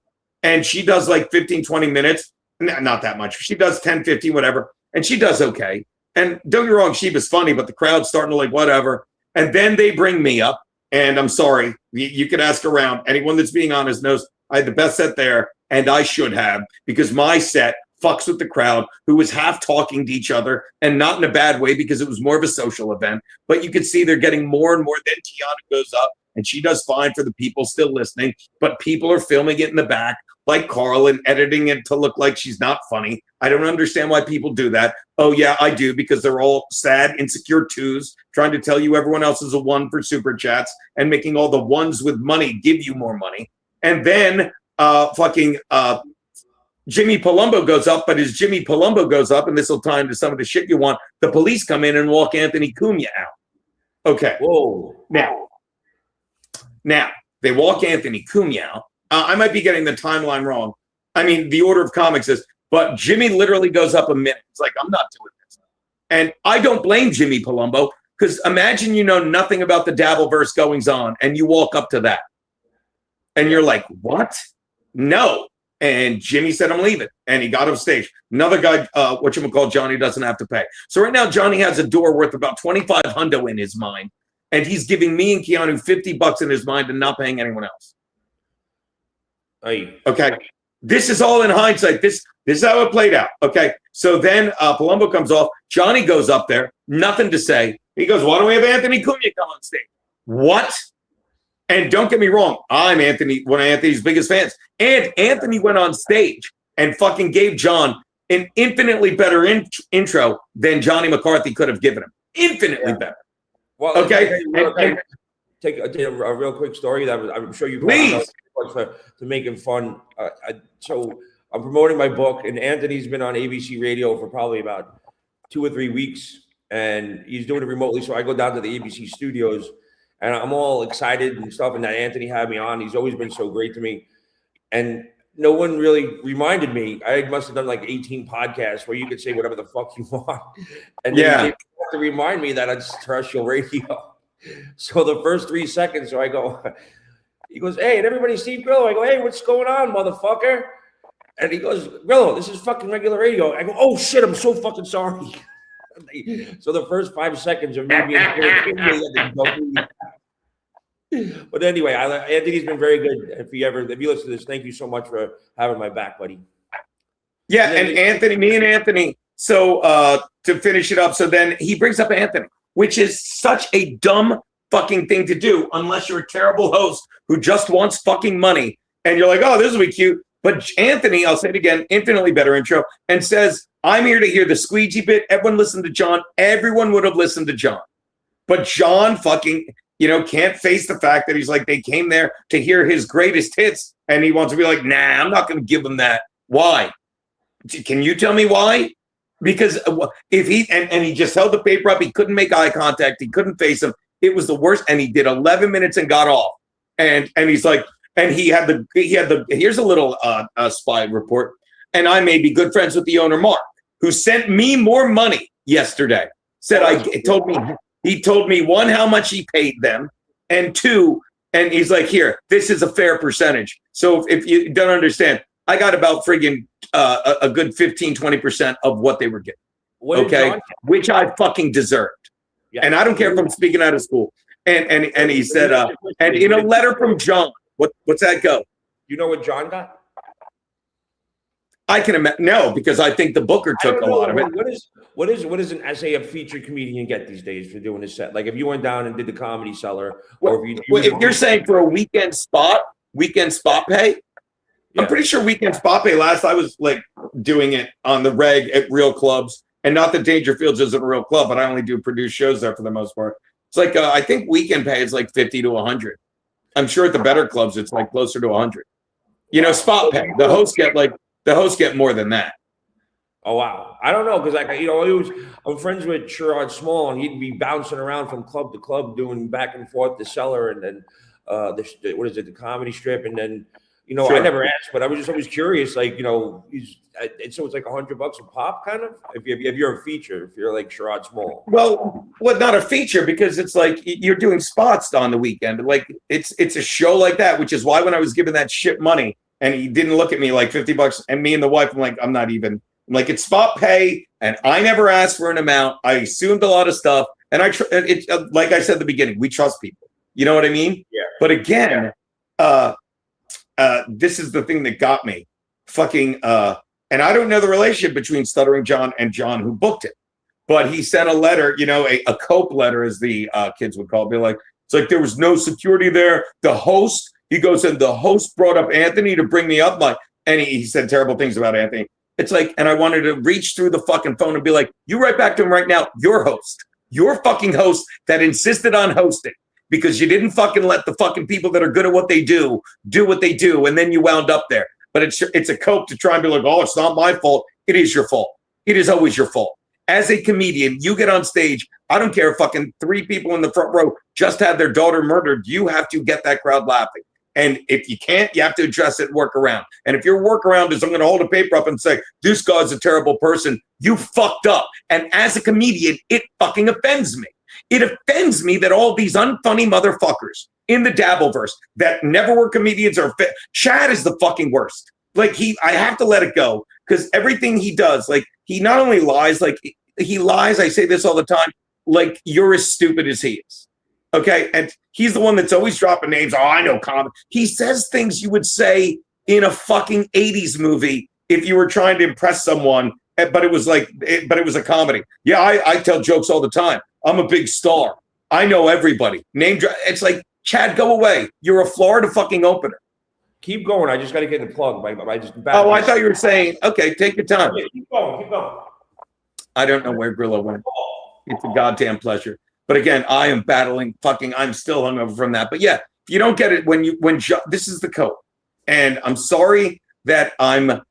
And she does like 15, 20 minutes. Not that much. She does 10, 15, whatever. And she does okay. And don't get me wrong, Sheba's funny, but the crowd's starting to like whatever. And then they bring me up. And I'm sorry, you could ask around. Anyone that's being honest knows I had the best set there. and I should have, because my set fucks with the crowd, who was half talking to each other, and not in a bad way because it was more of a social event. But you could see they're getting more and more. Then Tiana goes up, and she does fine for the people still listening, but people are filming it in the back, like Carl, and editing it to look like she's not funny. I don't understand why people do that. Oh, yeah, I do, because they're all sad, insecure twos, trying to tell you everyone else is a one for super chats and making all the ones with money give you more money. And then Jimmy Palumbo goes up, but as Jimmy Palumbo goes up, and this will tie into some of the shit you want, the police come in and walk Anthony Cumia out. Okay. Whoa. Now, they walk Anthony Cumia out. I might be getting the timeline wrong. I mean, the order of comics is, but Jimmy literally goes up a minute. It's like, I'm not doing this. And I don't blame Jimmy Palumbo, because imagine you know nothing about the dabbleverse goings on, and you walk up to that. And you're like, what? No. And Jimmy said, I'm leaving. And he got off stage. Another guy, Johnny doesn't have to pay. So right now, Johnny has a door worth about 25 hundo in his mind. And he's giving me and Keanu $50 in his mind and not paying anyone else. Hey. Okay. This is all in hindsight. This is how it played out. Okay. So then Palumbo comes off. Johnny goes up there. Nothing to say. He goes, why don't we have Anthony Cumia come on stage? What? And don't get me wrong, I'm one of Anthony's biggest fans. And Anthony went on stage and fucking gave John an infinitely better intro than Johnny McCarthy could have given him. Infinitely better. Well, okay. Take a real quick story that I'm sure you please to making fun. So I'm promoting my book, and Anthony's been on ABC Radio for probably about 2 or 3 weeks, and he's doing it remotely. So I go down to the ABC studios. And I'm all excited and stuff. And that Anthony had me on. He's always been so great to me. And no one really reminded me. I must have done like 18 podcasts where you could say whatever the fuck you want. And then they have to remind me that it's terrestrial radio. So the first 3 seconds, so I go, he goes, hey, and everybody, Steve Grillo. I go, hey, what's going on, motherfucker? And he goes, Grillo, this is fucking regular radio. I go, oh, shit, I'm so fucking sorry. So the first 5 seconds of me being but anyway, Anthony's been very good. If you listen to this, thank you so much for having my back, buddy. Yeah, and Anthony, me and Anthony. So to finish it up, so then he brings up Anthony, which is such a dumb fucking thing to do unless you're a terrible host who just wants fucking money. And you're like, oh, this will be cute. But Anthony, I'll say it again, infinitely better intro, and says, I'm here to hear the squeegee bit. Everyone listened to John. Everyone would have listened to John. But John fucking, can't face the fact that he's like, they came there to hear his greatest hits. And he wants to be like, nah, I'm not going to give them that. Why? Can you tell me why? Because if he just held the paper up, he couldn't make eye contact. He couldn't face him. It was the worst. And he did 11 minutes and got off. And he's like, and he had the, here's a little spy report. And I may be good friends with the owner, Mark, who sent me more money yesterday. He told me 1, how much he paid them, and 2, and he's like, here, this is a fair percentage. So if you don't understand, I got about friggin' a good 15-20% of what they were getting. Okay, which I fucking deserved. Yeah. And I don't care if I'm speaking out of school. And he said, and in a letter from John, what's that go? You know what John got? I can imagine. No, because I think the booker took a lot of it. What is an essay a featured comedian get these days for doing a set? Like if you went down and did the Comedy Cellar, or if you're saying for a weekend spot pay, yeah. I'm pretty sure weekend spot pay. Last I was like doing it on the reg at real clubs, and not that Dangerfields isn't a real club, but I only do produce shows there for the most part. It's like I think weekend pay is like 50 to 100. I'm sure at the better clubs it's like closer to 100. Spot pay. The hosts get more than that. Oh wow! I don't know because I'm friends with Sherrod Small, and he'd be bouncing around from club to club, doing back and forth the Cellar, and then the Comedy Strip, and then sure. I never asked, but I was just always curious, so it's like $100 a pop, kind of. If you're a feature, if you're like Sherrod Small. Well, not a feature because it's like you're doing spots on the weekend, like it's a show like that, which is why when I was given that shit money. And he didn't look at me like $50, and me and the wife, I'm like, I'm not even. I'm like, it's spot pay, and I never asked for an amount. I assumed a lot of stuff, and like I said at the beginning, we trust people. You know what I mean? Yeah. But again, this is the thing that got me. fucking and I don't know the relationship between Stuttering John and John who booked it, but he sent a letter, you know, a cope letter, as the kids would call it. Be like, it's like there was no security there. The host, he goes, and the host brought up Anthony to bring me up, like, and he said terrible things about Anthony. It's like, and I wanted to reach through the fucking phone and be like, you write back to him right now, your host, your fucking host that insisted on hosting because you didn't fucking let the fucking people that are good at what they do what they do, and then you wound up there. But it's a cope to try and be like, oh, it's not my fault. It is your fault. It is always your fault. As a comedian, you get on stage. I don't care if fucking 3 people in the front row just had their daughter murdered. You have to get that crowd laughing. And if you can't, you have to address it and work around. And if your workaround is I'm going to hold a paper up and say, this guy's a terrible person, you fucked up. And as a comedian, it fucking offends me. It offends me that all these unfunny motherfuckers in the dabbleverse that never were comedians or Chad is the fucking worst. Like I have to let it go because everything he does, like he not only lies, like he lies. I say this all the time, like you're as stupid as he is. Okay. And he's the one that's always dropping names. Oh, I know comedy. He says things you would say in a fucking 80s movie if you were trying to impress someone, but it was a comedy. Yeah, I tell jokes all the time. I'm a big star. I know everybody. It's like, Chad, go away. You're a Florida fucking opener. Keep going. I just got to get the plug. I thought you were saying, okay, take your time. Yeah, keep going. I don't know where Grillo went. It's a goddamn pleasure. But again, I am battling I'm still hungover from that. But yeah, if you don't get it this is the code. And I'm sorry that I'm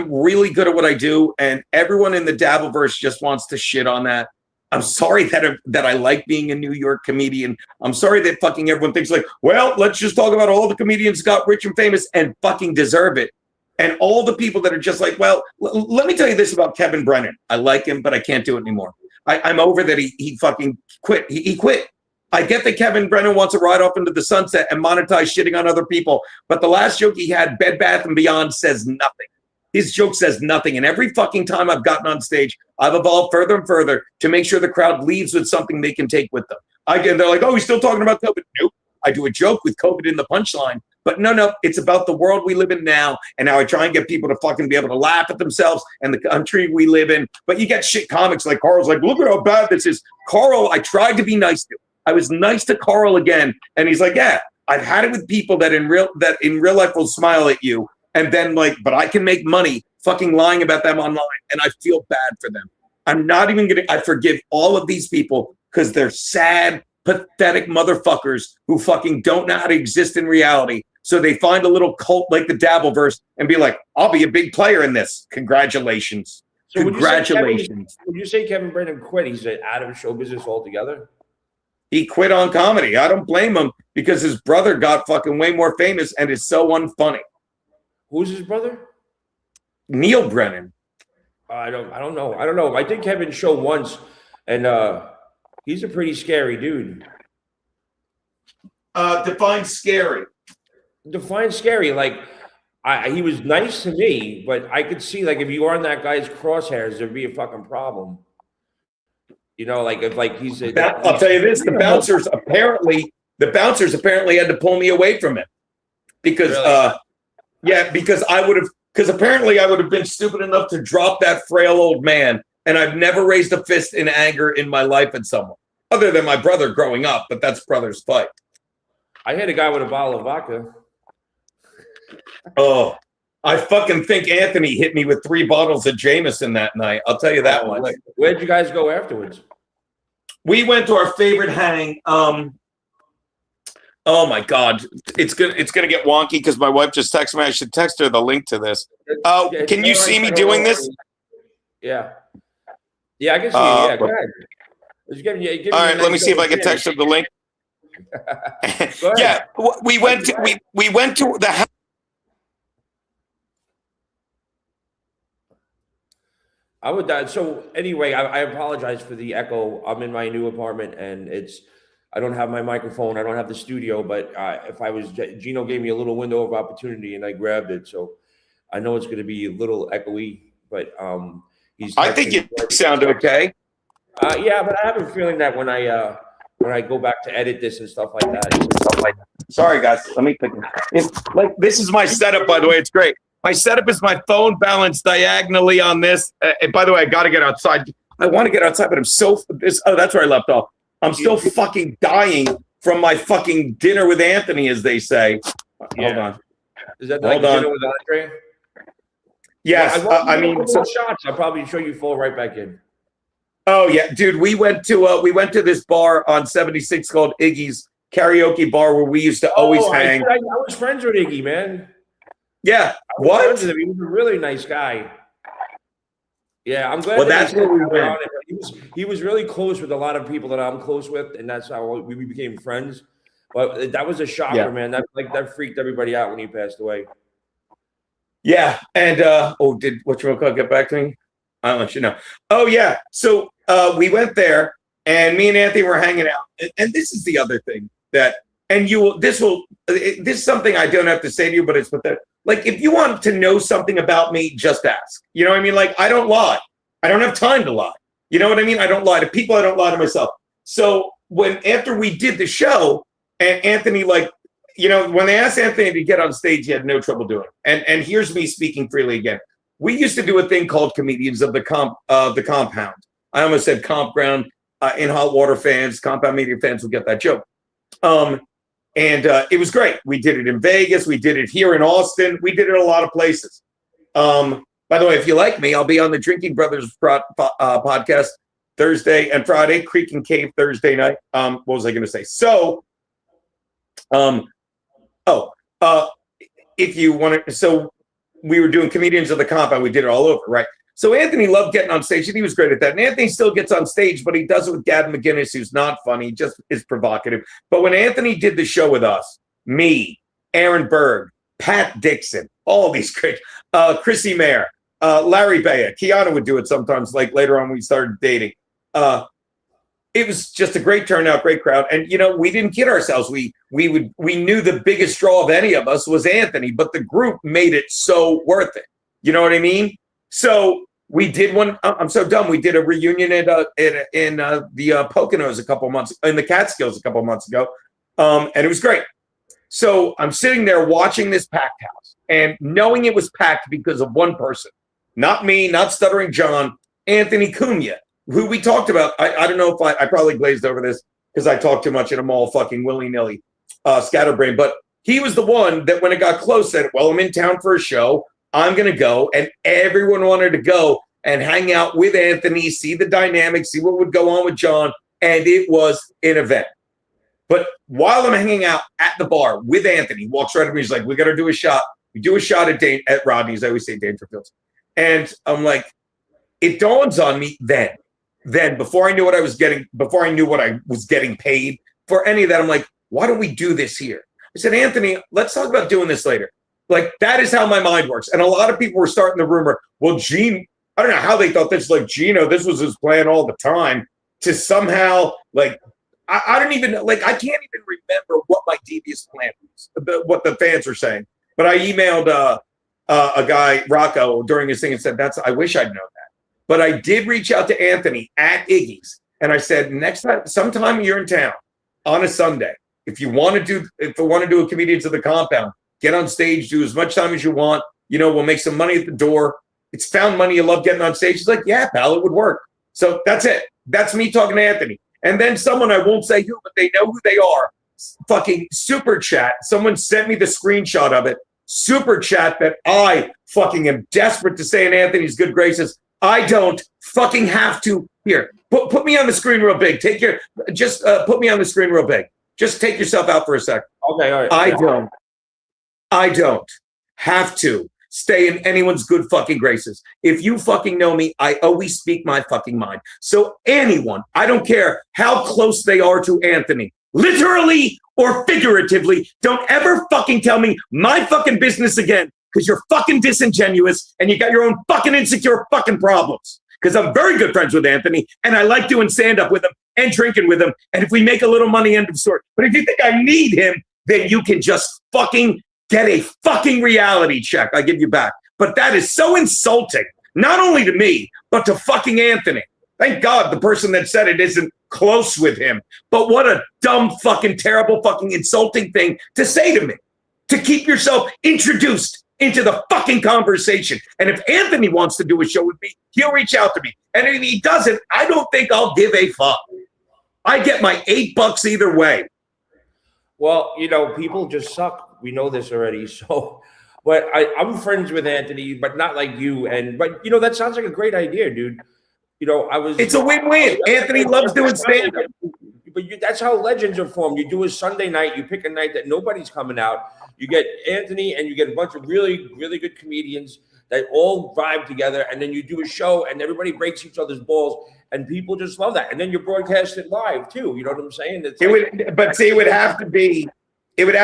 really good at what I do. And everyone in the dabbleverse just wants to shit on that. I'm sorry that I like being a New York comedian. I'm sorry that fucking everyone thinks like, well, let's just talk about all the comedians got rich and famous and fucking deserve it. And all the people that are just like, well, let me tell you this about Kevin Brennan. I like him, but I can't do it anymore. I'm over that he fucking quit. He quit. I get that Kevin Brennan wants to ride off into the sunset and monetize shitting on other people. But the last joke he had, Bed Bath & Beyond, says nothing. His joke says nothing. And every fucking time I've gotten on stage, I've evolved further and further to make sure the crowd leaves with something they can take with them. They're like, oh, he's still talking about COVID. Nope. I do a joke with COVID in the punchline. But no, it's about the world we live in now. And now I try and get people to fucking be able to laugh at themselves and the country we live in. But you get shit comics like Carl's like, look at how bad this is. Carl, I tried to be nice to. I was nice to Carl again. And he's like, yeah, I've had it with people that in real life will smile at you. And then like, but I can make money fucking lying about them online. And I feel bad for them. I'm not even I forgive all of these people because they're sad, pathetic motherfuckers who fucking don't know how to exist in reality. So they find a little cult like the Dabbleverse and be like, I'll be a big player in this. Congratulations. So congratulations. Would you say Kevin Brennan quit? He's out of show business altogether? He quit on comedy. I don't blame him because his brother got fucking way more famous and is so unfunny. Who's his brother? Neil Brennan. I don't know. I did Kevin's show once, and he's a pretty scary dude. Define scary. Define scary. Like he was nice to me, but I could see like if you are in that guy's crosshairs, there'd be a fucking problem. You know, like if like he's. I'll tell you this: the bouncers apparently had to pull me away from him because, really? because apparently I would have been stupid enough to drop that frail old man, and I've never raised a fist in anger in my life at someone other than my brother growing up. But that's brothers fight. I hit a guy with a bottle of vodka. Oh, I fucking think Anthony hit me with 3 bottles of Jameson that night. I'll tell you that one. Where'd you guys go afterwards? We went to our favorite hang. Oh my God, it's gonna get wonky because my wife just texted me. I should text her the link to this. Can you see me doing this? Yeah, I can see you. Yeah, go ahead. All right, let me see if I can text her the link. Yeah, we went to the house. I would die. So anyway, I apologize for the echo. I'm in my new apartment and I don't have my microphone. I don't have the studio, but Gino gave me a little window of opportunity and I grabbed it. So I know it's going to be a little echoey, but I think you sound okay. Yeah, but I have a feeling that when I go back to edit this and stuff like that. Sorry guys, let me pick it. Like this is my setup, by the way. It's great. My setup is my phone balanced diagonally on this. And by the way, I got to get outside. I want to get outside, but I'm so that's where I left off. I'm still fucking dying from my fucking dinner with Anthony, as they say. Hold on. Is that like dinner with Andre? Yes. Well, I mean, shots. I'll probably show you fall right back in. Oh yeah, dude. We went to this bar on 76 called Iggy's karaoke bar where we used to always hang. I was friends with Iggy, man. Yeah. What? He was a really nice guy. Yeah, I'm glad. Well, that's where we went. He was really close with a lot of people that I'm close with, and that's how we became friends. But that was a shocker, man. That freaked everybody out when he passed away. Yeah, and did whatchamacallit get back to me? I'll let you know. Oh yeah, so we went there, and me and Anthony were hanging out, and this is the other thing that, and this is something I don't have to say to you, but it's with that. Like, if you want to know something about me, just ask. You know what I mean? Like, I don't lie. I don't have time to lie. You know what I mean? I don't lie to people. I don't lie to myself. So after we did the show, and Anthony, like, you know, when they asked Anthony to get on stage, he had no trouble doing it. And here's me speaking freely again. We used to do a thing called Comedians of the Compound. I almost said Campground. In Hot Water fans, Compound Media fans will get that joke. And it was great. We did it in Vegas. We did it here in Austin. We did it a lot of places. By the way, if you like me, I'll be on the Drinking Brothers podcast Thursday and Friday, Creek and Cave Thursday night. What was I going to say? So, if you want to, so we were doing Comedians of the Compound. We did it all over, right? So Anthony loved getting on stage, and he was great at that. And Anthony still gets on stage, but he does it with Gavin McGinnis, who's not funny, just is provocative. But when Anthony did the show with us, me, Aaron Berg, Pat Dixon, all these great, Chrissy Mayer, Larry Baya, Kiana would do it sometimes, like later on we started dating. It was just a great turnout, great crowd. And, you know, we didn't kid ourselves. We knew the biggest draw of any of us was Anthony, but the group made it so worth it. You know what I mean? So we did one. I'm so dumb. We did a reunion in the Poconos in the Catskills a couple of months ago, and it was great. So I'm sitting there watching this packed house, and knowing it was packed because of one person, not me, not Stuttering John, Anthony Cumia, who we talked about. I don't know if I probably glazed over this because I talked too much and I'm all fucking willy-nilly, scatterbrain. But he was the one that when it got close said, well, I'm in town for a show. I'm going to go. And everyone wanted to go and hang out with Anthony, see the dynamics, see what would go on with John. And it was an event. But while I'm hanging out at the bar with Anthony, he walks right up to me. He's like, we got to do a shot. We do a shot at Rodney's. I always say Dangerfields. And I'm like, it dawns on me then before I knew what I was getting, before I knew what I was getting paid for any of that, I'm like, why don't we do this here? I said, Anthony, let's talk about doing this later. Like, that is how my mind works. And a lot of people were starting the rumor, well, Gene, I don't know how they thought this, like, Gino, this was his plan all the time to somehow, like, I don't even, like, I can't even remember what my devious plan was, what the fans were saying. But I emailed a guy, Rocco, during his thing and said, I wish I'd known that. But I did reach out to Anthony at Iggy's. And I said, next time, sometime you're in town on a Sunday, if you want to do a Comedians of the Compound, get on stage, do as much time as you want. You know, we'll make some money at the door. It's found money. You love getting on stage. He's like, yeah, pal, it would work. So that's it. That's me talking to Anthony. And then someone, I won't say who, but they know who they are, fucking super chat. Someone sent me the screenshot of it. Super chat that I fucking am desperate to say in Anthony's good graces. I don't fucking have to. Here, put me on the screen real big. Put me on the screen real big. Just take yourself out for a second. Okay, all right. I don't have to stay in anyone's good fucking graces. If you fucking know me, I always speak my fucking mind. So anyone, I don't care how close they are to Anthony, literally or figuratively, don't ever fucking tell me my fucking business again, because you're fucking disingenuous and you got your own fucking insecure fucking problems. Because I'm very good friends with Anthony and I like doing stand-up with him and drinking with him. And if we make a little money, end of story. But if you think I need him, then you can just fucking get a fucking reality check. I give you back. But that is so insulting, not only to me, but to fucking Anthony. Thank God the person that said it isn't close with him. But what a dumb fucking terrible fucking insulting thing to say to me. To keep yourself introduced into the fucking conversation. And if Anthony wants to do a show with me, he'll reach out to me. And if he doesn't, I don't think I'll give a fuck. I get my $8 either way. Well, you know, people just suck. We know this already. So, but I'm friends with Anthony, but not like you. But you know, that sounds like a great idea, dude. You know, It's a win-win. Anthony loves doing stand-up. But that's how legends are formed. You do a Sunday night. You pick a night that nobody's coming out. You get Anthony, and you get a bunch of really, really good comedians that all vibe together, and then you do a show, and everybody breaks each other's balls, and people just love that. And then you broadcast it live too. You know what I'm saying? It would have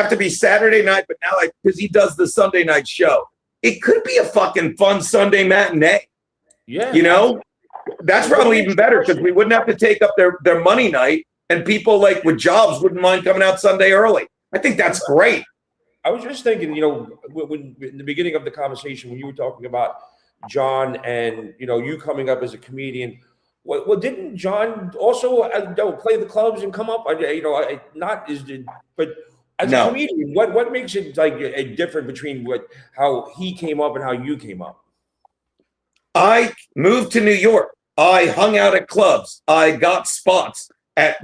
to be Saturday night. But now, because he does the Sunday night show, it could be a fucking fun Sunday matinee. Yeah, you know, that's probably even better because we wouldn't have to take up their money night, and people like with jobs wouldn't mind coming out Sunday early. I think that's great. I was just thinking, you know, when in the beginning of the conversation, when you were talking about John and, you know, you coming up as a comedian, well didn't John also play the clubs and come up? You know, but as a comedian, what makes it like a different between how he came up and how you came up? I moved to New York. I hung out at clubs. I got spots at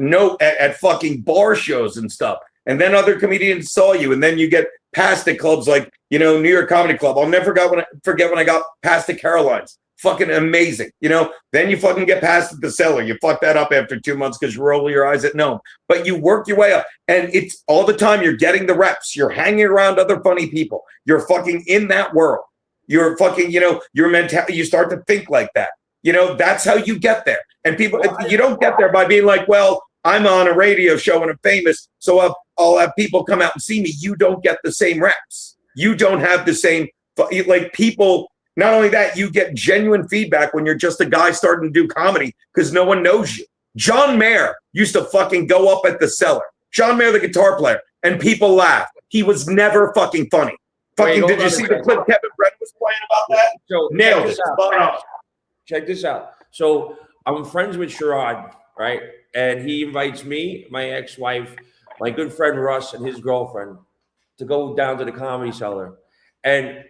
fucking bar shows and stuff. And then other comedians saw you, and then you get passed at clubs like, you know, New York Comedy Club. I'll never forget when I got passed at Caroline's. Fucking amazing. You know, then you fucking get passed at the Cellar. You fuck that up after 2 months because you roll your eyes at no. But you work your way up, and it's all the time you're getting the reps. You're hanging around other funny people. You're fucking in that world. You're fucking, you know, your mentality. You start to think like that. You know, that's how you get there. And people, you don't get there by being like, well, I'm on a radio show and I'm famous, so I'll have people come out and see me. You don't get the same reps. You don't have the same, like, people. Not only that, you get genuine feedback when you're just a guy starting to do comedy because no one knows you. John Mayer used to fucking go up at the Cellar. John Mayer, the guitar player, and people laugh. He was never fucking funny. Did you see the clip Kevin Brett was playing about that? So nailed it. Check this out. So I'm friends with Sherrod, right? And he invites me, my ex-wife, my good friend Russ, and his girlfriend to go down to the Comedy Cellar. And,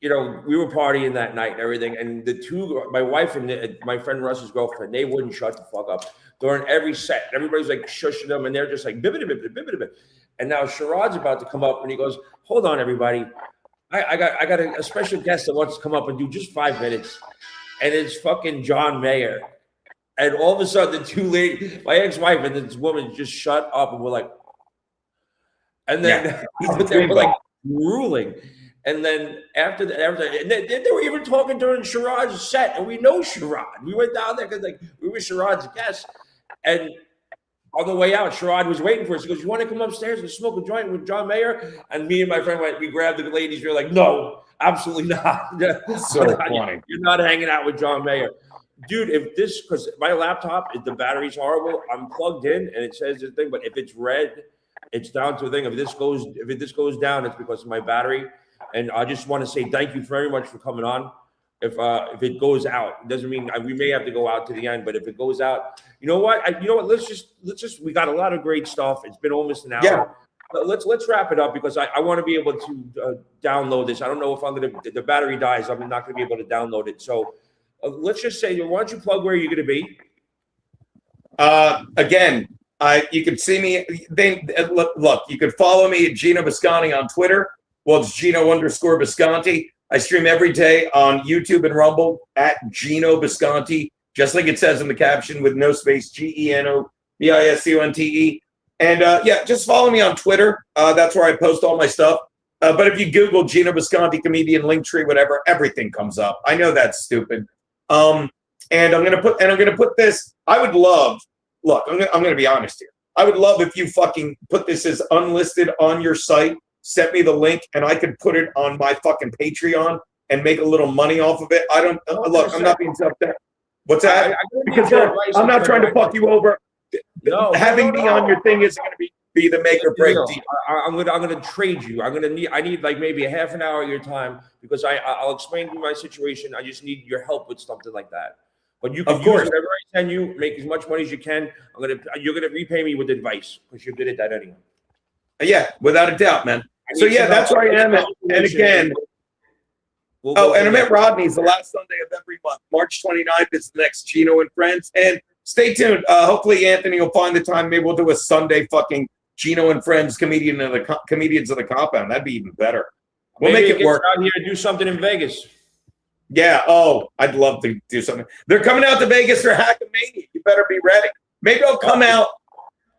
you know, we were partying that night and everything. And the two, my wife and my friend Russ's girlfriend, they wouldn't shut the fuck up during every set. Everybody's like shushing them, and they're just like, bibbidi. And now Sherrod's about to come up, and he goes, hold on, everybody. I got a special guest that wants to come up and do just 5 minutes. And it's fucking John Mayer. And all of a sudden, the two ladies, my ex-wife and this woman, just shut up, and we're like, and then we're like drooling. And then after that, and they were even talking during Sherrod's set, and we know Sherrod. We went down there because like we were Sherrod's guests, and on the way out, Sherrod was waiting for us. He goes, "You want to come upstairs and smoke a joint with John Mayer?" And me and my friend went. We grabbed the ladies. We were like, "No, absolutely not. So funny. You're not hanging out with John Mayer." Dude, because my laptop, the battery's horrible. I'm plugged in and it says this thing, but if it's red, it's down to a thing. If this goes down, it's because of my battery. And I just want to say thank you very much for coming on. If it goes out, it doesn't mean we may have to go out to the end, but if it goes out, you know what? Let's just. We got a lot of great stuff. It's been almost an hour. Yeah. Let's wrap it up because I want to be able to download this. I don't know if the battery dies. I'm not going to be able to download it. So. Let's just say, why don't you plug where you're going to be? Again, you can see me. Look, you can follow me at Geno Bisconte on Twitter. Well, it's Geno_Bisconte. I stream every day on YouTube and Rumble at Geno Bisconte, just like it says in the caption with no space, GenoBisconte. And just follow me on Twitter. That's where I post all my stuff. But if you Google Geno Bisconte comedian, Linktree, whatever, everything comes up. I know that's stupid. And I'm gonna put this. I would love. Look, I'm gonna be honest here. I would love if you fucking put this as unlisted on your site. Send me the link, and I could put it on my fucking Patreon and make a little money off of it. I don't look. I'm not being self-debt. What's that? Because I'm not trying to fuck you over. No, having me on your thing isn't gonna be the make or break deal. I'm gonna trade you. I need like maybe a half an hour of your time because I'll explain to you my situation. I just need your help with something like that. But you can use whatever I send you, make as much money as you can. You're gonna repay me with advice because you're good at that anyway. Yeah, without a doubt, man. So yeah, that's where I am. And again, And I'm at Rodney's the last Sunday of every month. March 29th is the next Gino and Friends. And stay tuned. Hopefully Anthony will find the time. Maybe we'll do a Sunday fucking Gino and Friends comedians of the compound. That'd be even better. We'll make it work. Out here and do something in Vegas. Yeah. Oh, I'd love to do something. They're coming out to Vegas for Hackamania. You better be ready. Maybe I'll come out.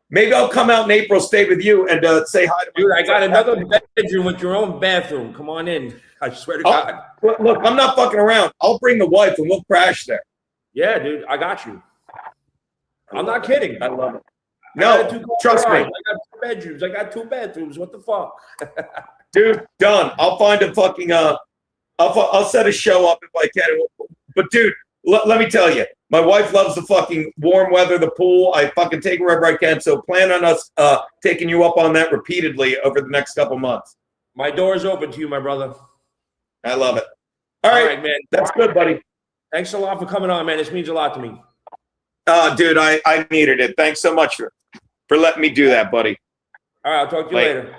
Maybe I'll come out in April, stay with you, and say hi to Dude, I got another bedroom with your own bathroom. Come on in. I swear to God. Look, I'm not fucking around. I'll bring the wife and we'll crash there. Yeah, dude, I got you. I'm not kidding. I love it. No, trust me. I got 2 bedrooms. I got 2 bathrooms. What the fuck? Dude, done. I'll find a fucking I'll set a show up if I can. But dude, let me tell you, my wife loves the fucking warm weather, the pool. I fucking take her wherever I can. So plan on us taking you up on that repeatedly over the next couple months. My door is open to you, my brother. I love it. All right, man. That's good, buddy. Thanks a lot for coming on, man. This means a lot to me. Dude, I needed it. Thanks so much for letting me do that, buddy. All right, I'll talk to you later.